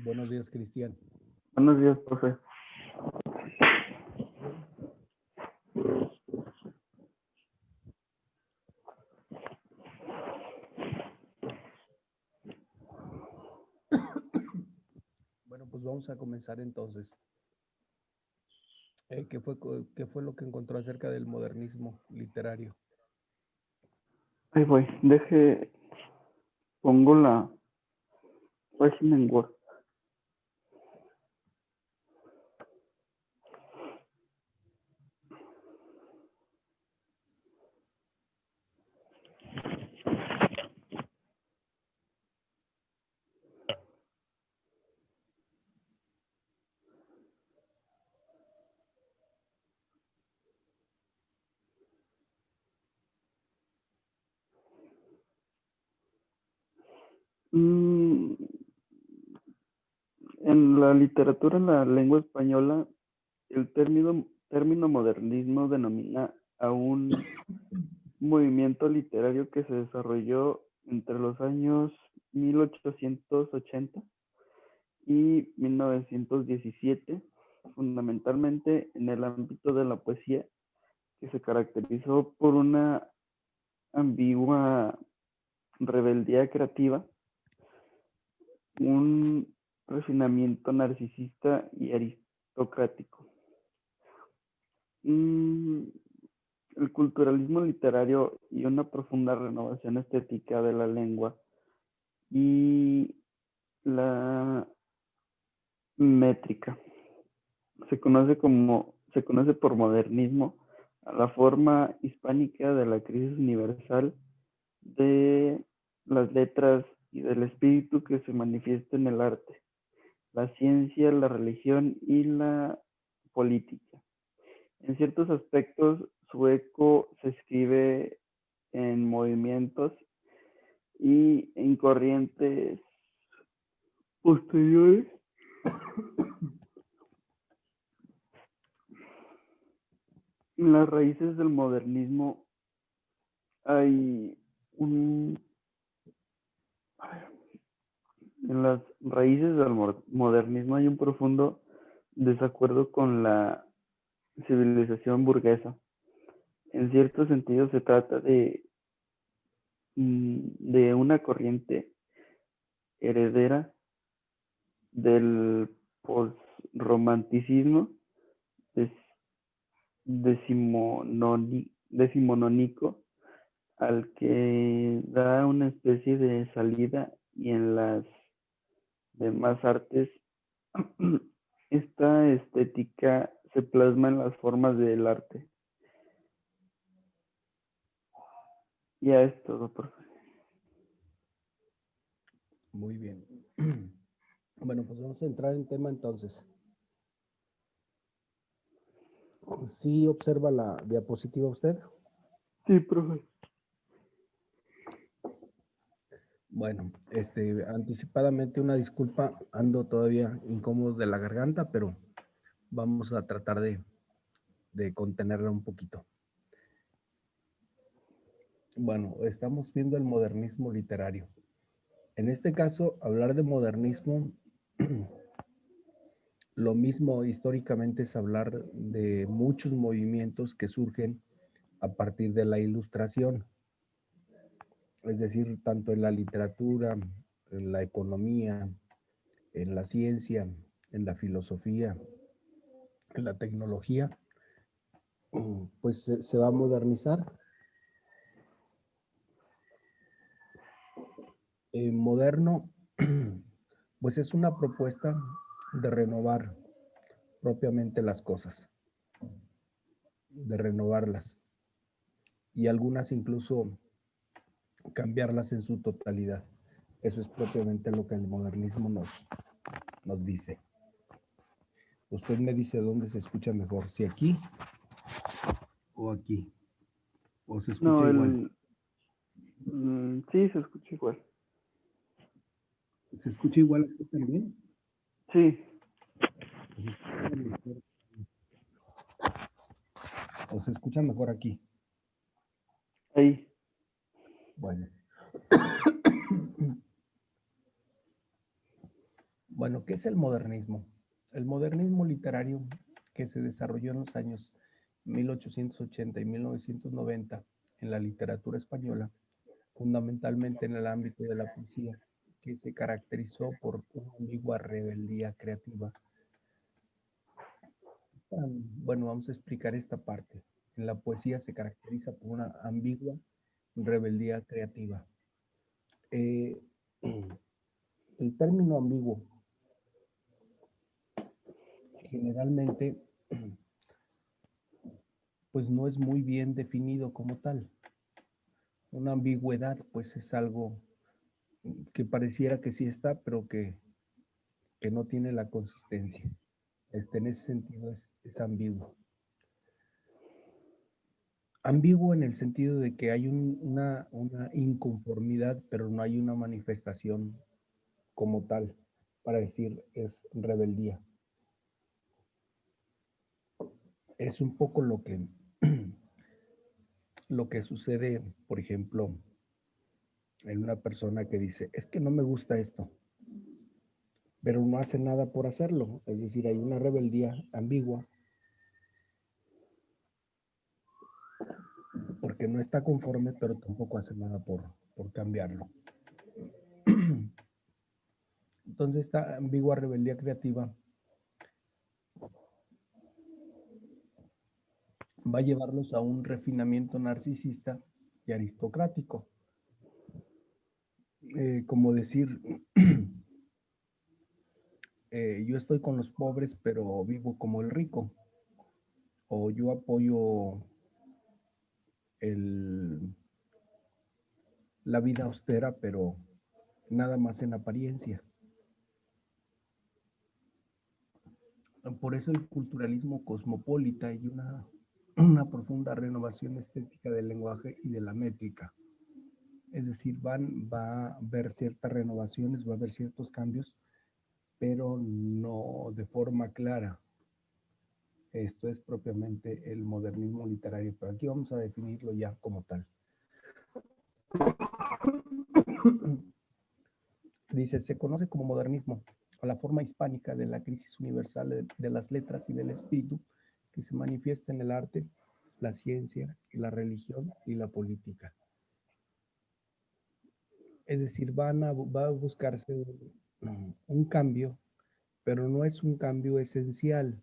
Buenos días, Cristian. Buenos días, profe. Bueno, pues vamos a comenzar entonces. ¿Qué fue lo que encontró acerca del modernismo literario? Ahí voy. Pongo la página en Word. En la literatura en la lengua española, el término modernismo denomina a un movimiento literario que se desarrolló entre los años 1880 y 1917, fundamentalmente en el ámbito de la poesía, que se caracterizó por una ambigua rebeldía creativa, un refinamiento narcisista y aristocrático. El culturalismo literario y una profunda renovación estética de la lengua y la métrica. Se conoce por modernismo a la forma hispánica de la crisis universal de las letras y del espíritu que se manifiesta en el arte, la ciencia, la religión y la política. En ciertos aspectos, su eco se escribe en movimientos y en corrientes posteriores. En las raíces del modernismo hay un... En las raíces del modernismo hay un profundo desacuerdo con la civilización burguesa. En cierto sentido se trata de una corriente heredera del posromanticismo decimonónico, al que da una especie de salida, y en las demás artes esta estética se plasma en las formas del arte. Ya es todo, profe. Muy bien. Bueno, pues vamos a entrar en tema entonces. ¿Sí observa la diapositiva usted? Sí, profe. Bueno, anticipadamente una disculpa, ando todavía incómodo de la garganta, pero vamos a tratar de contenerla un poquito. Bueno, estamos viendo el modernismo literario. En este caso, hablar de modernismo, lo mismo históricamente es hablar de muchos movimientos que surgen a partir de la Ilustración. Es decir, tanto en la literatura, en la economía, en la ciencia, en la filosofía, en la tecnología, pues se va a modernizar. Moderno, pues es una propuesta de renovar propiamente las cosas, de renovarlas y algunas incluso cambiarlas en su totalidad. Eso es propiamente lo que el modernismo nos dice. Usted me dice dónde se escucha mejor, si aquí o aquí, o se escucha No, igual. Sí, se escucha igual. ¿Se escucha igual aquí también? Sí. ¿O se escucha mejor aquí? Ahí. Bueno. Bueno, ¿qué es el modernismo? El modernismo literario que se desarrolló en los años 1880 y 1990 en la literatura española, fundamentalmente en el ámbito de la poesía, que se caracterizó por una ambigua rebeldía creativa. Bueno, vamos a explicar esta parte. En la poesía se caracteriza por una ambigua rebeldía creativa. Eh, el término ambiguo generalmente pues no es muy bien definido como tal. Una ambigüedad pues es algo que pareciera que sí está, pero que no tiene la consistencia. En ese sentido es ambiguo. Ambiguo en el sentido de que hay una inconformidad, pero no hay una manifestación como tal para decir es rebeldía. Es un poco lo que sucede, por ejemplo, en una persona que dice, es que no me gusta esto, pero no hace nada por hacerlo. Es decir, hay una rebeldía ambigua porque no está conforme, pero tampoco hace nada por cambiarlo. Entonces, esta ambigua rebeldía creativa va a llevarlos a un refinamiento narcisista y aristocrático. Como decir, yo estoy con los pobres, pero vivo como el rico. O yo apoyo el, la vida austera, pero nada más en apariencia. Por eso el culturalismo cosmopolita y una profunda renovación estética del lenguaje y de la métrica. Es decir, va a haber ciertas renovaciones, va a haber ciertos cambios, pero no de forma clara. Esto es propiamente el modernismo literario, pero aquí vamos a definirlo ya como tal. Dice, se conoce como modernismo a la forma hispánica de la crisis universal de las letras y del espíritu que se manifiesta en el arte, la ciencia, la religión y la política. Es decir, va a buscarse un cambio, pero no es un cambio esencial.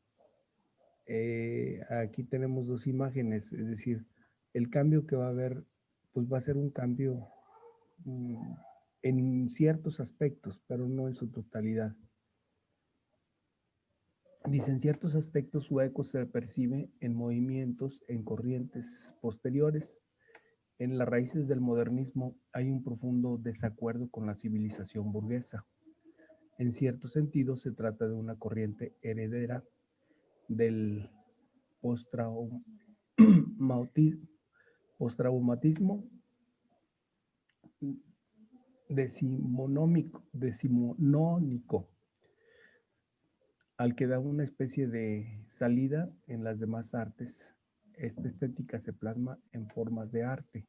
Aquí tenemos dos imágenes, es decir, el cambio que va a haber, pues va a ser un cambio en ciertos aspectos, pero no en su totalidad. Dice, en ciertos aspectos su eco se percibe en movimientos, en corrientes posteriores. En las raíces del modernismo hay un profundo desacuerdo con la civilización burguesa. En cierto sentido, se trata de una corriente heredera del postraumatismo decimonónico, al que da una especie de salida en las demás artes. Esta estética se plasma en formas de arte.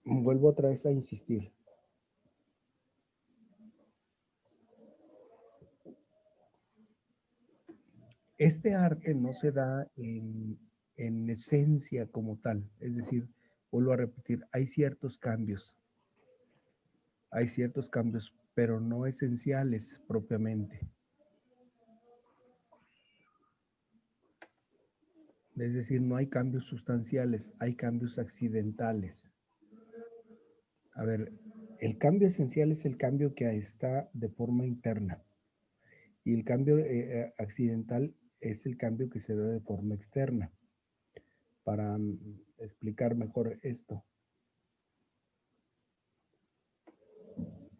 Vuelvo otra vez a insistir. Este arte no se da en esencia como tal, es decir, vuelvo a repetir, hay ciertos cambios, pero no esenciales propiamente. Es decir, no hay cambios sustanciales, hay cambios accidentales. A ver, el cambio esencial es el cambio que está de forma interna y el cambio accidental es el cambio que se da de forma externa. Para explicar mejor esto,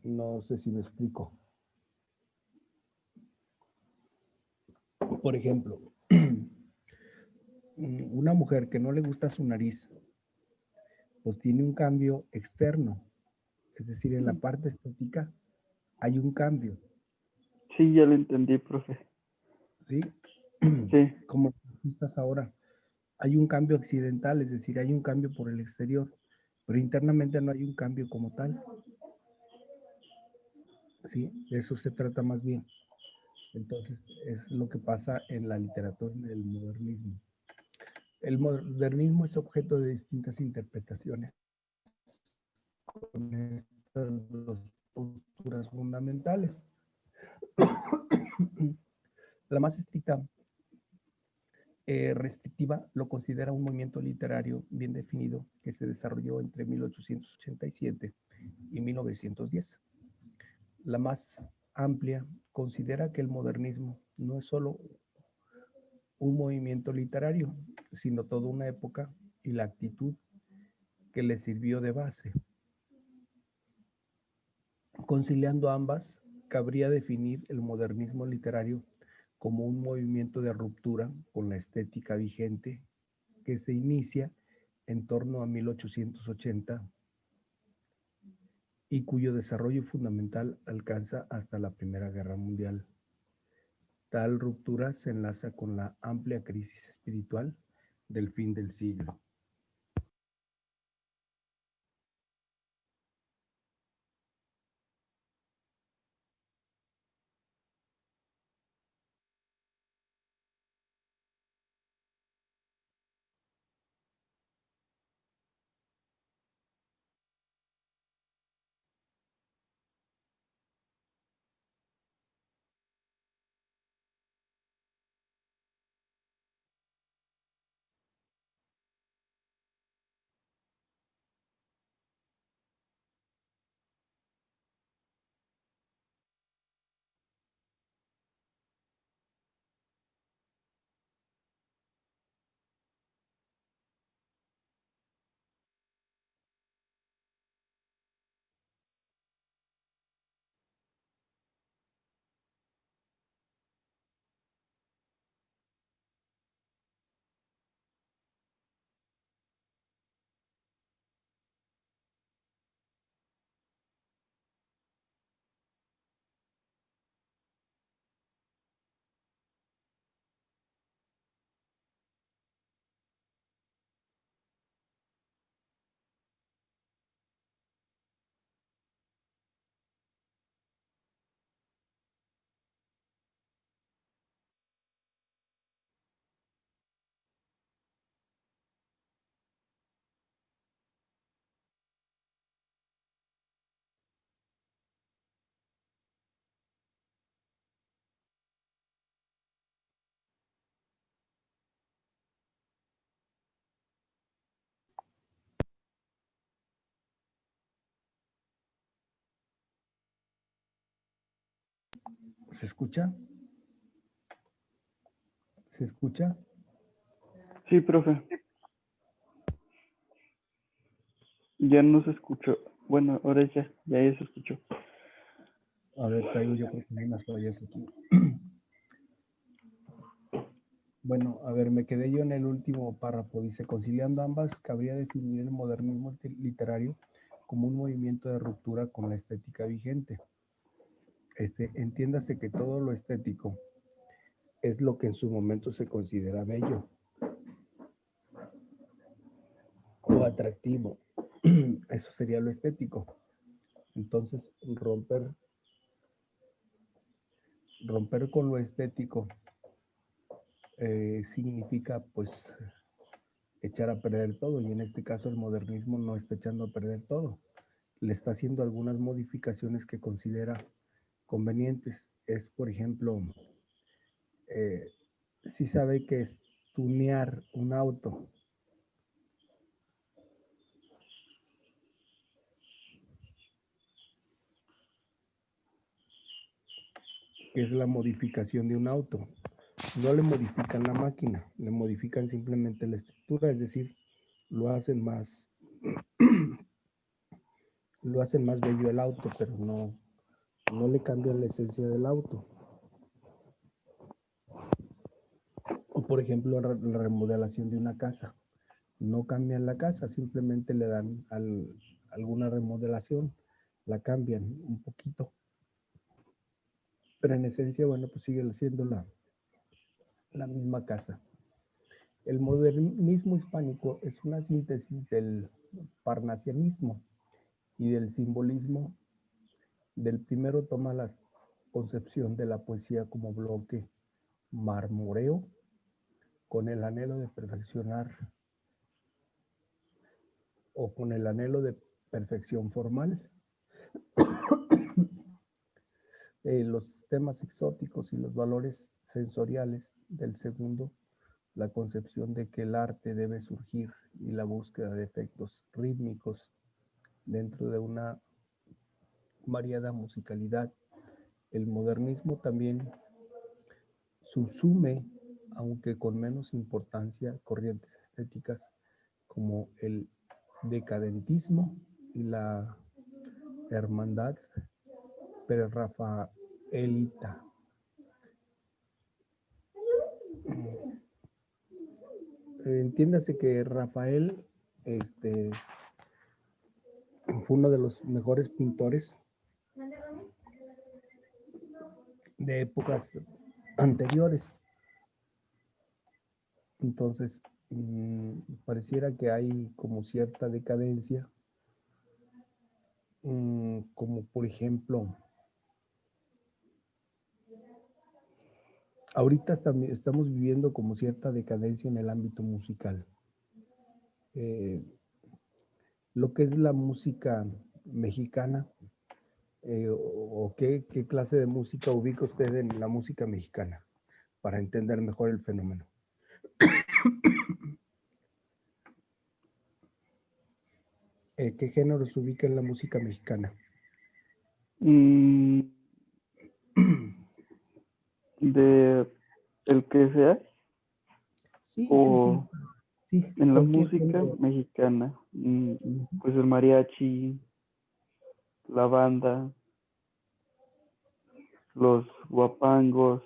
no sé si me explico. Por ejemplo, una mujer que no le gusta su nariz, pues tiene un cambio externo, es decir, en la parte estética hay un cambio. Sí, ya lo entendí, profe. ¿Sí? Sí. Como artistas ahora, hay un cambio accidental, es decir, hay un cambio por el exterior, pero internamente no hay un cambio como tal. ¿sí? De eso se trata más bien. Entonces, es lo que pasa en la literatura del modernismo. El modernismo es objeto de distintas interpretaciones con estas dos posturas fundamentales. La más estricta restrictiva lo considera un movimiento literario bien definido que se desarrolló entre 1887 y 1910. La más amplia considera que el modernismo no es solo un movimiento literario, sino toda una época y la actitud que le sirvió de base. Conciliando ambas, cabría definir el modernismo literario como un movimiento de ruptura con la estética vigente que se inicia en torno a 1880 y cuyo desarrollo fundamental alcanza hasta la Primera Guerra Mundial. Tal ruptura se enlaza con la amplia crisis espiritual del fin del siglo. ¿Se escucha? ¿Se escucha? Sí, profe. Ya no se escuchó. Bueno, ahora ya se escuchó. A ver, traigo yo creo que unas fallas aquí. Bueno, a ver, me quedé yo en el último párrafo. Dice, conciliando ambas, cabría definir el modernismo literario como un movimiento de ruptura con la estética vigente. Entiéndase que todo lo estético es lo que en su momento se considera bello o atractivo. Eso sería lo estético. Entonces, romper con lo estético significa pues echar a perder todo, y en este caso el modernismo no está echando a perder todo, le está haciendo algunas modificaciones que considera convenientes. Es, por ejemplo, si sabe que es tunear un auto, que es la modificación de un auto. No le modifican la máquina, le modifican simplemente la estructura, es decir, lo hacen más, lo hacen más bello el auto, pero no le cambian la esencia del auto. O por ejemplo, la remodelación de una casa. No cambian la casa, simplemente le dan alguna remodelación, la cambian un poquito. Pero en esencia, bueno, pues sigue siendo la misma casa. El modernismo hispánico es una síntesis del parnasianismo y del simbolismo Del primero toma la concepción de la poesía como bloque marmoreo, con el anhelo de perfeccionar o con el anhelo de perfección formal, los temas exóticos y los valores sensoriales del segundo, la concepción de que el arte debe surgir y la búsqueda de efectos rítmicos dentro de una variada musicalidad. El modernismo también subsume, aunque con menos importancia, corrientes estéticas como el decadentismo y la hermandad prerrafaelita. Entiéndase que Rafael este, fue uno de los mejores pintores de épocas anteriores. Entonces, pareciera que hay como cierta decadencia, como por ejemplo, ahorita estamos viviendo como cierta decadencia en el ámbito musical. Lo que es la música mexicana, o qué clase de música ubica usted en la música mexicana, para entender mejor el fenómeno. ¿Qué género se ubica en la música mexicana? De el que sea, Sí, sí, sí. o Sí, en la cualquier música género. mexicana, pues el mariachi, la banda, los guapangos,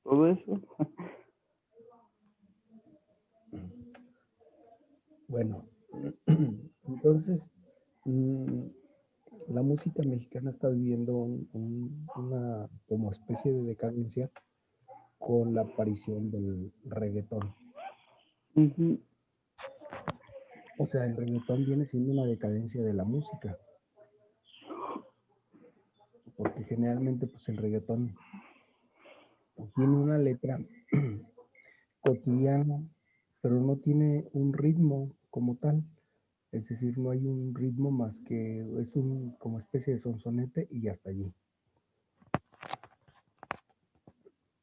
todo eso. Bueno, entonces, la música mexicana está viviendo una como especie de decadencia con la aparición del reggaetón. Ujú. O sea, el reggaetón viene siendo una decadencia de la música, porque generalmente pues el reggaetón tiene una letra cotidiana, pero no tiene un ritmo como tal. Es decir, no hay un ritmo más que es un como especie de sonsonete y hasta allí.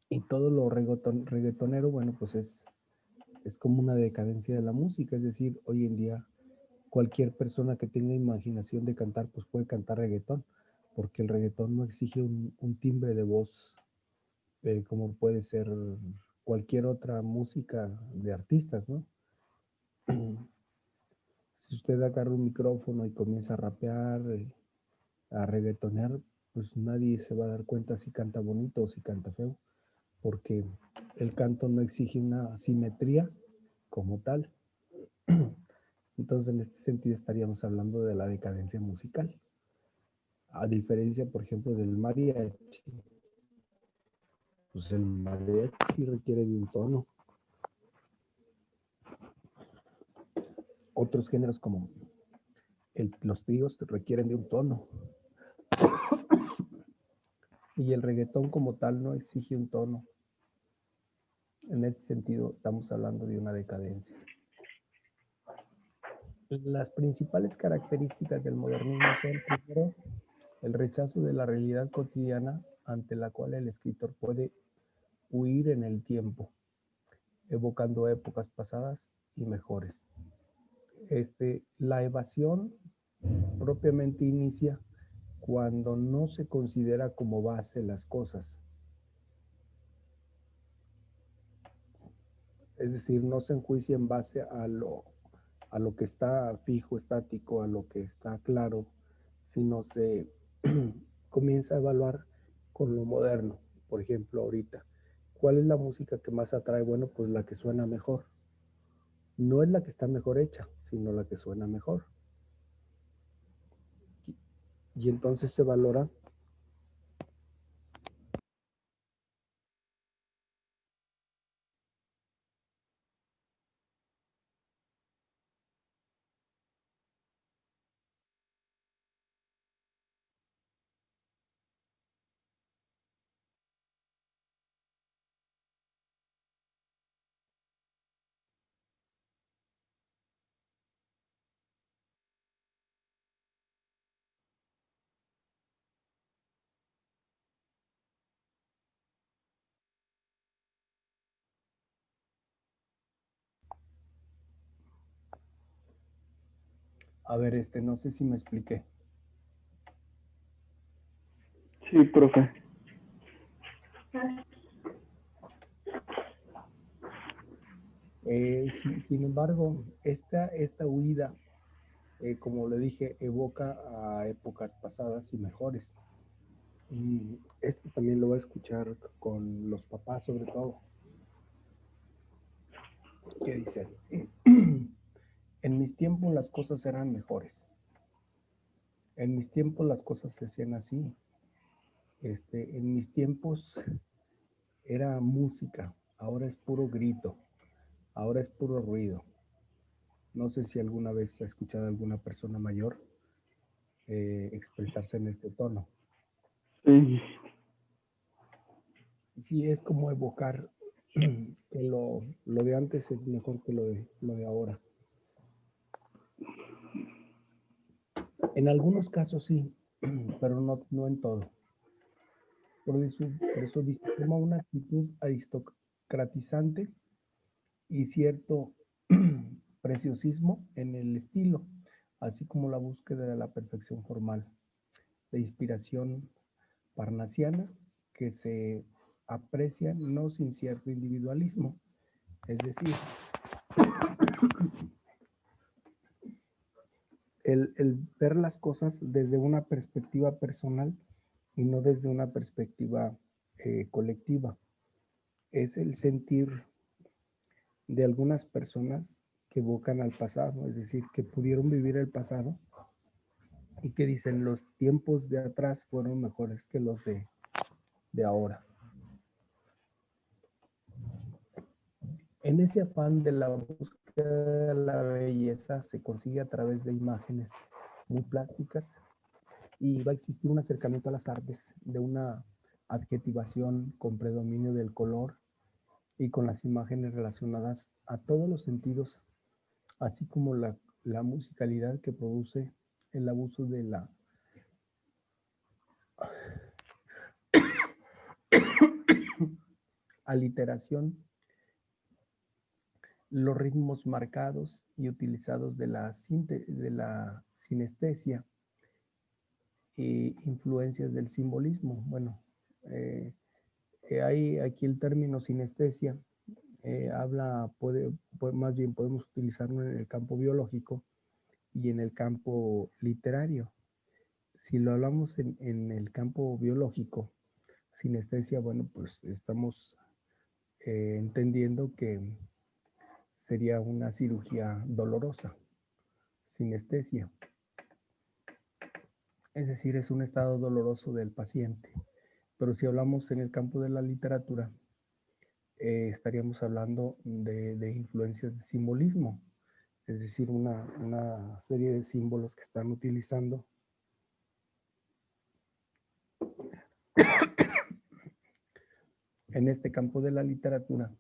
Y todo lo reggaetonero, bueno, pues es como una decadencia de la música. Es decir, hoy en día cualquier persona que tenga imaginación de cantar, pues puede cantar reggaetón, porque el reggaetón no exige un timbre de voz como puede ser cualquier otra música de artistas, ¿no? Si usted agarra un micrófono y comienza a rapear, a reggaetonear, pues nadie se va a dar cuenta si canta bonito o si canta feo, porque el canto no exige una simetría como tal. Entonces, en este sentido estaríamos hablando de la decadencia musical, a diferencia, por ejemplo, del mariachi. Pues el mariachi sí requiere de un tono. Otros géneros como los tríos requieren de un tono. Y el reggaetón como tal no exige un tono. En ese sentido, estamos hablando de una decadencia. Las principales características del modernismo son, primero, el rechazo de la realidad cotidiana ante la cual el escritor puede huir en el tiempo, evocando épocas pasadas y mejores. La evasión propiamente inicia cuando no se considera como base las cosas. Es decir, no se enjuicia en base a lo que está fijo, estático, a lo que está claro, sino se comienza a evaluar con lo moderno. Por ejemplo, ahorita, ¿cuál es la música que más atrae? Bueno, pues la que suena mejor. No es la que está mejor hecha, sino la que suena mejor. Y entonces se valora A ver, no sé si me expliqué. Sí, profe. Sin embargo, esta huida, como le dije, evoca a épocas pasadas y mejores. Esto también lo va a escuchar con los papás, sobre todo, que dicen, en mis tiempos las cosas eran mejores. En mis tiempos las cosas se hacían así. En mis tiempos era música, ahora es puro grito, ahora es puro ruido. No sé si alguna vez ha escuchado a alguna persona mayor expresarse en este tono. Sí. Sí, es como evocar que lo de antes es mejor que lo de ahora. En algunos casos sí, pero no en todo. Por eso dice, toma una actitud aristocratizante y cierto preciosismo en el estilo, así como la búsqueda de la perfección formal, de inspiración parnasiana que se aprecia no sin cierto individualismo, es decir, el ver las cosas desde una perspectiva personal y no desde una perspectiva colectiva. Es el sentir de algunas personas que evocan al pasado, es decir, que pudieron vivir el pasado y que dicen los tiempos de atrás fueron mejores que los de ahora. En ese afán de la búsqueda de la belleza se consigue a través de imágenes muy plásticas y va a existir un acercamiento a las artes de una adjetivación con predominio del color y con las imágenes relacionadas a todos los sentidos, así como la musicalidad que produce el abuso de la aliteración, los ritmos marcados y utilizados de la sinestesia e influencias del simbolismo. Bueno, hay aquí el término sinestesia, más bien podemos utilizarlo en el campo biológico y en el campo literario. Si lo hablamos en el campo biológico, sinestesia, bueno, pues estamos entendiendo que sería una cirugía dolorosa, sinestesia. Es decir, es un estado doloroso del paciente. Pero si hablamos en el campo de la literatura, estaríamos hablando de influencias de simbolismo, es decir, una serie de símbolos que están utilizando en este campo de la literatura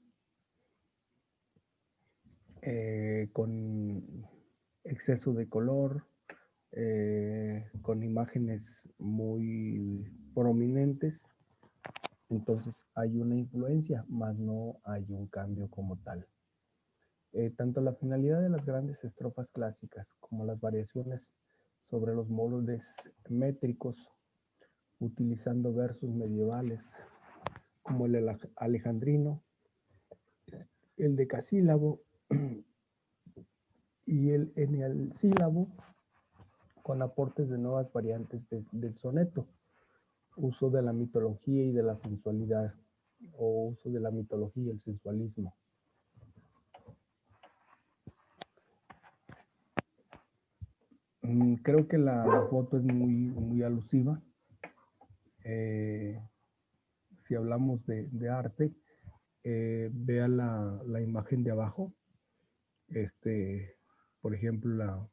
con exceso de color, con imágenes muy prominentes. Entonces hay una influencia, más no hay un cambio como tal. Tanto la finalidad de las grandes estrofas clásicas como las variaciones sobre los moldes métricos, utilizando versos medievales como el alejandrino, el decasílabo y el eneasílabo, con aportes de nuevas variantes del soneto, uso de la mitología y de la sensualidad, o uso de la mitología y el sensualismo. Creo que la foto es muy alusiva. Si hablamos de arte, vea la imagen de abajo. Por ejemplo,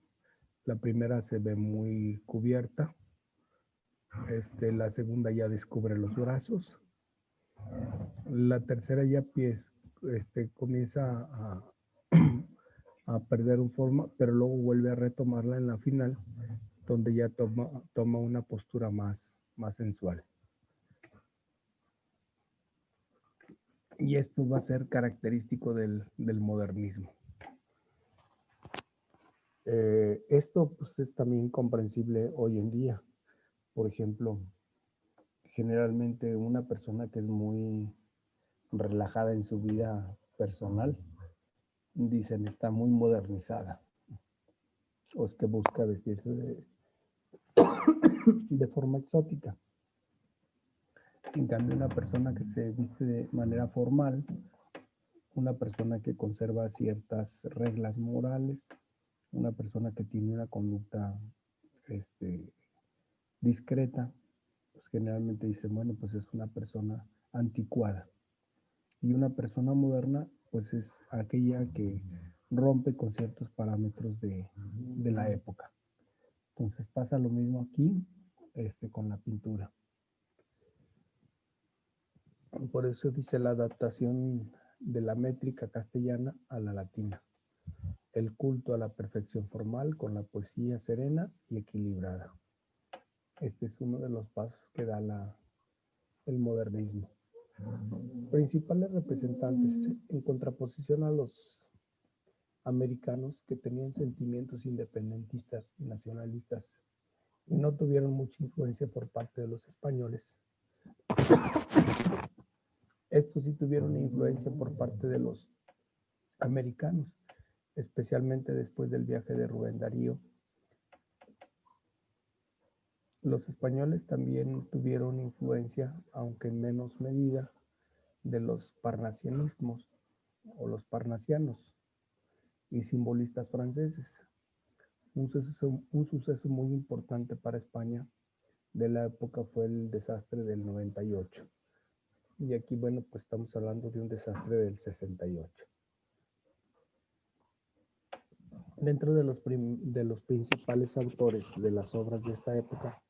la primera se ve muy cubierta. La segunda ya descubre los brazos. La tercera ya comienza a perder un forma, pero luego vuelve a retomarla en la final, donde ya toma una postura más sensual. Y esto va a ser característico del modernismo. Esto pues, es también comprensible hoy en día. Por ejemplo, generalmente una persona que es muy relajada en su vida personal, dicen está muy modernizada, o es que busca vestirse de forma exótica. En cambio, una persona que se viste de manera formal, una persona que conserva ciertas reglas morales, una persona que tiene una conducta discreta, pues generalmente dicen, bueno, pues es una persona anticuada. Y una persona moderna, pues es aquella que rompe con ciertos parámetros de la época. Entonces pasa lo mismo aquí con la pintura. Por eso dice la adaptación de la métrica castellana a la latina. El culto a la perfección formal con la poesía serena y equilibrada. Este es uno de los pasos que da el modernismo. Principales representantes en contraposición a los americanos que tenían sentimientos independentistas y nacionalistas y no tuvieron mucha influencia por parte de los españoles. Estos sí tuvieron influencia por parte de los americanos, especialmente después del viaje de Rubén Darío. Los españoles también tuvieron influencia, aunque en menos medida, de los parnasianismos o los parnasianos y simbolistas franceses. Un suceso muy importante para España de la época fue el desastre del 98. Y aquí, bueno, pues estamos hablando de un desastre del 68. Dentro de los principales autores de las obras de esta época,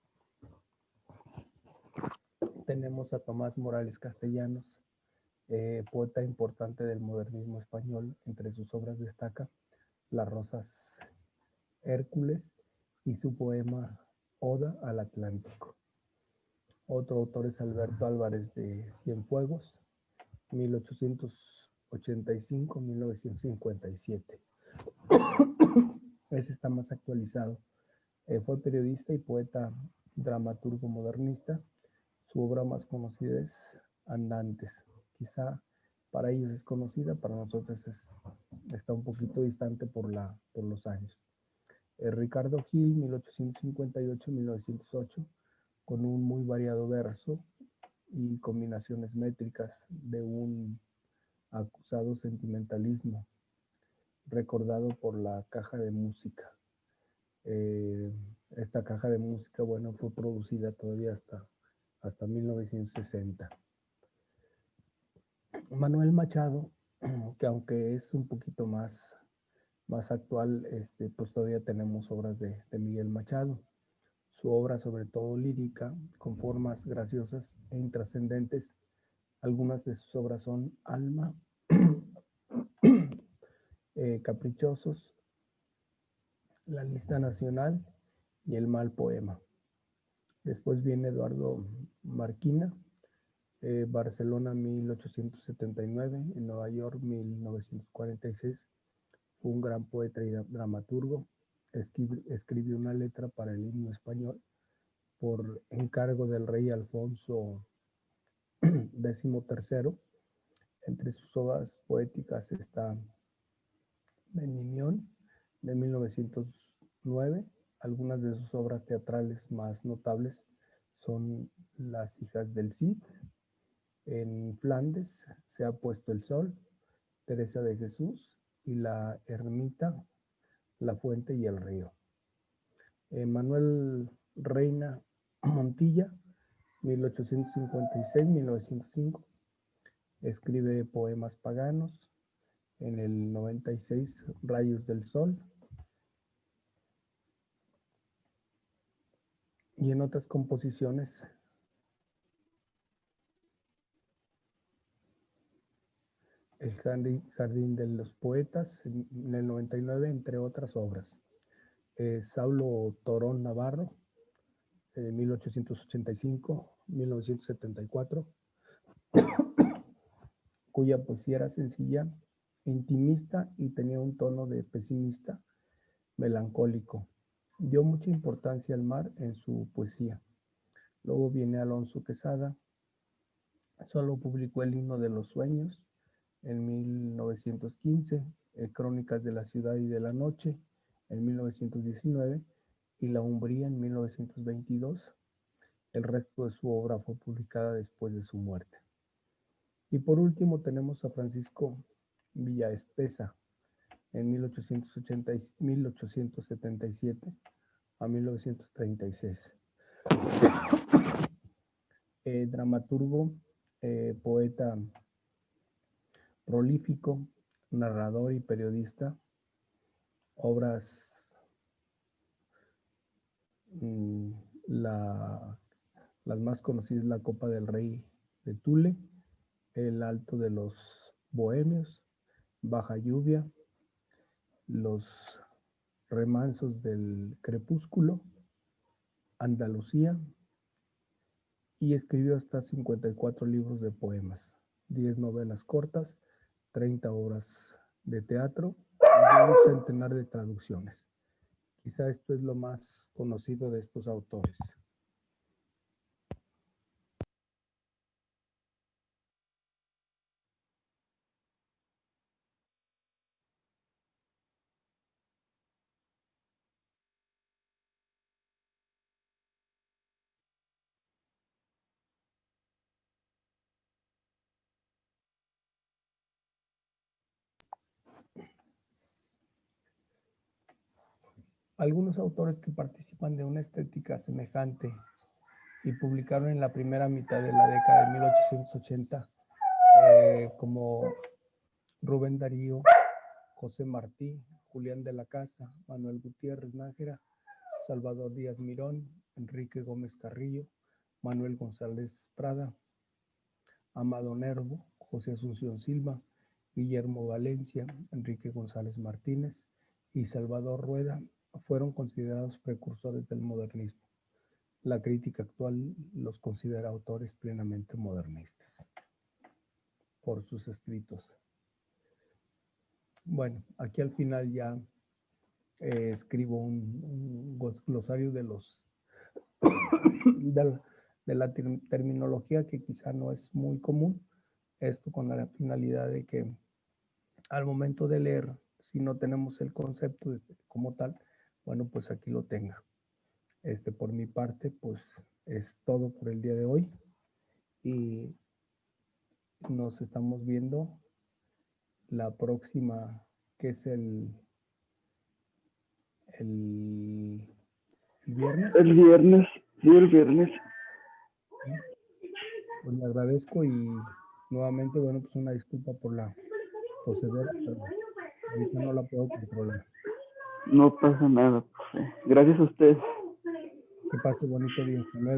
tenemos a Tomás Morales Castellanos, poeta importante del modernismo español. Entre sus obras destaca Las Rosas Hércules y su poema Oda al Atlántico. Otro autor es Alberto Álvarez de Cienfuegos, 1885-1957. Ese está más actualizado. Fue periodista y poeta dramaturgo modernista. Su obra más conocida es Andantes. Quizá para ellos es conocida, para nosotros está un poquito distante por los años. Ricardo Gil, 1858-1908, con un muy variado verso y combinaciones métricas de un acusado sentimentalismo, recordado por la caja de música. Esta caja de música, bueno, fue producida todavía hasta 1960. Manuel Machado, que aunque es un poquito más actual, pues todavía tenemos obras de Miguel Machado. Su obra, sobre todo lírica, con formas graciosas e intrascendentes. Algunas de sus obras son Alma, Caprichosos, La Lista Nacional y El Mal Poema. Después viene Eduardo Marquina, Barcelona 1879, en Nueva York 1946. Fue un gran poeta y dramaturgo. Escribió una letra para el himno español por encargo del rey Alfonso XIII. Entre sus obras poéticas está Menimión, de 1909. Algunas de sus obras teatrales más notables son Las hijas del Cid, En Flandes se ha puesto el sol, Teresa de Jesús y La ermita, La fuente y el río. Manuel Reina Montilla, 1856-1905, escribe poemas paganos. En el 96, Rayos del Sol. Y en otras composiciones, El Jardín de los Poetas, en el 99, entre otras obras. Saulo Torón Navarro, 1885-1974, cuya poesía era sencilla, intimista y tenía un tono de pesimista, melancólico. Dio mucha importancia al mar en su poesía. Luego viene Alonso Quesada, solo publicó el Himno de los Sueños en 1915, Crónicas de la Ciudad y de la Noche en 1919 y La Umbría en 1922. El resto de su obra fue publicada después de su muerte. Y por último tenemos a Francisco Villaespesa en 1877 a 1936. Dramaturgo, poeta prolífico, narrador y periodista. Obras, las más conocidas, La Copa del Rey de Tule, El Alto de los Bohemios, Baja Lluvia, Los Remansos del Crepúsculo, Andalucía, y escribió hasta 54 libros de poemas, 10 novelas cortas, 30 obras de teatro y un centenar de traducciones. Quizá esto es lo más conocido de estos autores. Algunos autores que participan de una estética semejante y publicaron en la primera mitad de la década de 1880, como Rubén Darío, José Martí, Julián de la Casa, Manuel Gutiérrez Nájera, Salvador Díaz Mirón, Enrique Gómez Carrillo, Manuel González Prada, Amado Nervo, José Asunción Silva, Guillermo Valencia, Enrique González Martínez y Salvador Rueda fueron considerados precursores del modernismo. La crítica actual los considera autores plenamente modernistas por sus escritos. Bueno, aquí al final ya escribo un glosario de los de la terminología que quizá no es muy común. Esto con la finalidad de que al momento de leer, si no tenemos el concepto como tal, bueno, pues aquí lo tenga. Por mi parte, pues es todo por el día de hoy y nos estamos viendo la próxima, que es el viernes. El viernes, sí, el viernes. Pues le agradezco y nuevamente, bueno, pues una disculpa por la procedera, pero ahorita no la puedo controlar. No pasa nada, profe. Gracias a usted. Que pase bonito día. Hasta luego.